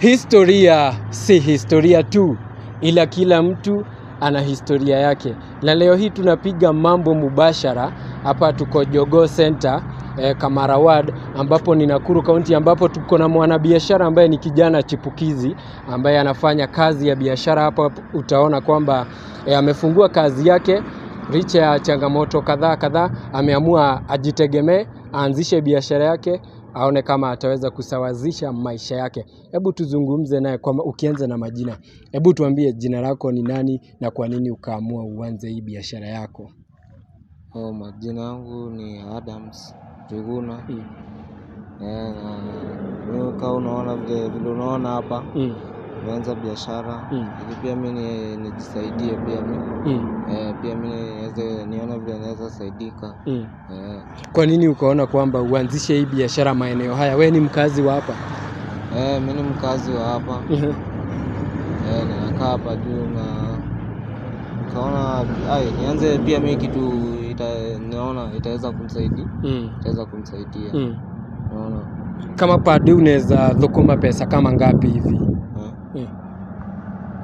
Historia si historia tu, ila kila mtu ana historia yake. Na leo hii tunapiga mambo mubashara. Hapa tuko Jogoo Center, Kamara Ward, ambapo ni Nakuru County, ambapo tuko na mwanabiashara ambaye ni kijana chipukizi ambaye anafanya kazi ya biashara. Hapa utaona kwamba amefungua kazi yake licha ya changamoto kadhaa. Ameamua ajitegemee, aanzishe biashara yake, aone kama ataweza kusawazisha maisha yake. Hebu tuzungumze naye, kwa ukianza na majina. Hebu tuambie jina lako ni nani na kwa nini ukaamua uanze hii biashara yako? Majina yangu ni Adams Njuguna. Kama unaona vile unaona hapa, nimeanza biashara ili pia mimi nijisaidie pia mimi. Pia mimi nione vile naweza saidika. Kwa nini ukaona kwamba uanzishe hii biashara maeneo haya? Wewe ni mkazi wa hapa? Mimi ni mkazi wa hapa. Nakaa hapa juu na kaona nianze pia mimi kitu naona itaweza kumsaidia. Itaweza kumsaidia. Unaona? Kama padi unaweza dhukuma pesa kama ngapi hivi?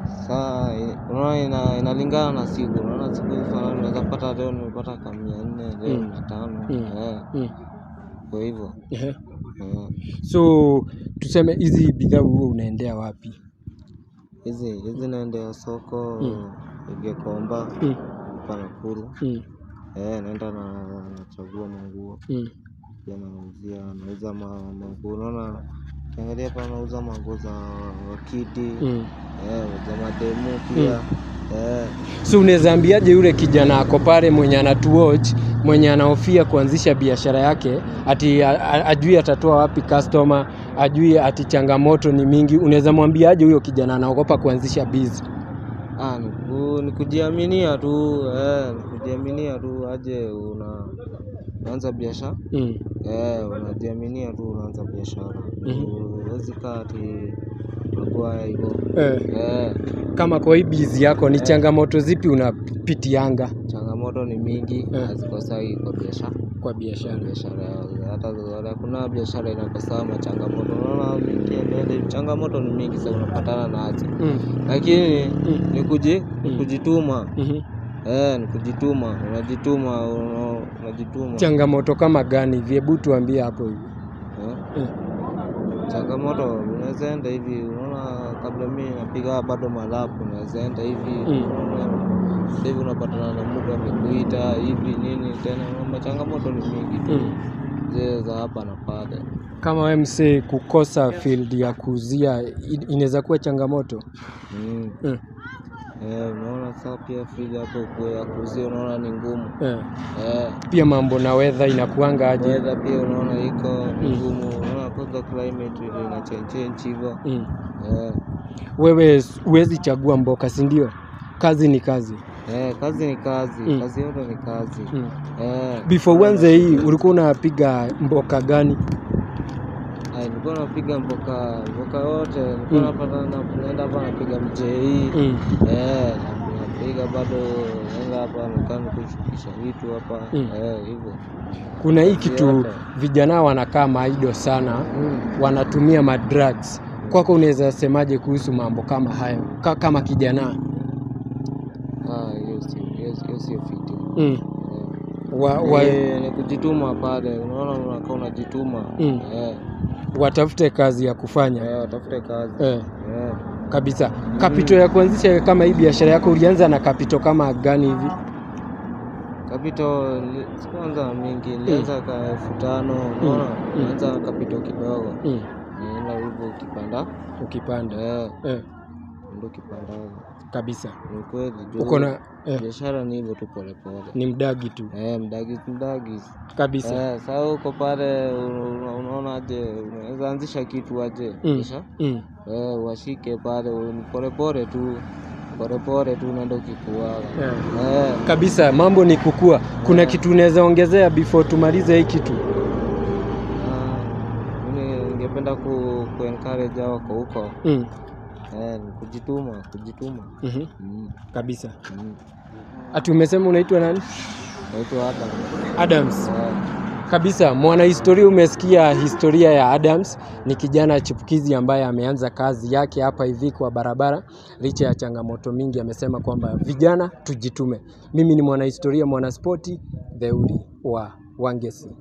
Sasa unaona inalingana na siku. Unaona siku unaweza pata leo nimepata kama 400, leo 500. Kwa hivyo. So tuseme hizi bidhaa wewe unaendea wapi? Hizi naendea soko Gikomba hapa Nakuru. Naenda nachagua manguo. Pia nauza manguo. Unaona kiangalia hapa nauza manguo za wakidi. Za mademu pia. So unaweza ambiaje yule kijana ako pale mwenye anatuwatch, mwenye anahofia kuanzisha biashara yake, ati ajui atatoa wapi customer, ajui ati changamoto ni mingi, unaweza mwambiaje huyo kijana anaogopa kuanzisha biz? Ni kujiaminia tu. Kujiaminia tu aje unaanza biashara. Unajiaminia tu unaanza biashara. Huwezi kaa ati unakuwa hivyo. Kama kwa hii biz yako ni changamoto zipi unapitianga? Changamoto ni mingi, hazikosai kwa biashara. Kwa biashara. Hata kuna biashara inakosa changamoto. Unaona changamoto ni mingi sana unapatana nazo. Lakini ni kujituma. Ni kujituma, unajituma. Changamoto kama gani? Hebu tuambie hapo hivi. Changamoto unaweza enda hivi, unaona kabla mimi napiga bado malapu, unaweza enda hivi. Hivi unapatana na mtu amekuita hivi nini tena, changamoto ni mingi tu. Za hapa na pale. Kama wewe msee kukosa field ya kuuzia inaweza kuwa changamoto. Unaona sasa pia field hapo ya kuuzia unaona ni ngumu. Pia mambo na weather inakuanga aje? Weather pia unaona iko ngumu. Unaona kwa climate ile ina change hivyo. Wewe huwezi chagua mboka, si ndio? Kazi ni kazi. Kazi ni kazi. Kazi yote ni kazi. Before uanze hii ulikuwa unapiga mboka gani? Nilikuwa napiga mboka yote. Nilikuwa napata naenda hapa napiga mjei. Napiga bado naenda hapa nikaa kushukisha vitu hapa. Hivyo. Kuna hii kitu vijana wanakaa maido sana, wanatumia madrugs. Kwako unaweza semaje kuhusu mambo kama hayo kama kijana? Hiyo sio fiti. Ni kujituma pale. Unaona unakaa unajituma. Watafute kazi ya kufanya. Watafute kazi. Kabisa. Kapito ya kuanzisha kama hii biashara yako ulianza na kapito kama gani hivi? Kapito kwanza mingi, nilianza kwa 5,000. Unaona nilianza kapito kidogo. Nenda hivyo ukipanda. Ndio ukipanda. Kabisa. Ni kweli. Uko na biashara ni hivyo tu pole pole. Ni mdagi tu. Mdagi. Kabisa. Sasa uko pale unaona aje unaweza anzisha kitu aje kisha washike pale pole pole tu unaenda ukikua. Kabisa, mambo ni kukua. Kuna kitu unaweza ongezea before tumalize hii kitu? Mimi ningependa encourage hao huko. Kujituma. Kabisa. Ati umesema unaitwa nani? Naitwa Adams. Kabisa, mwanahistoria, umesikia historia ya Adams. Ni kijana chipukizi ambaye ameanza kazi yake hapa hivi kwa barabara. Licha ya changamoto mingi, amesema kwamba vijana tujitume. Mimi ni mwanahistoria, mwanaspoti, Theuri wa Wangeci.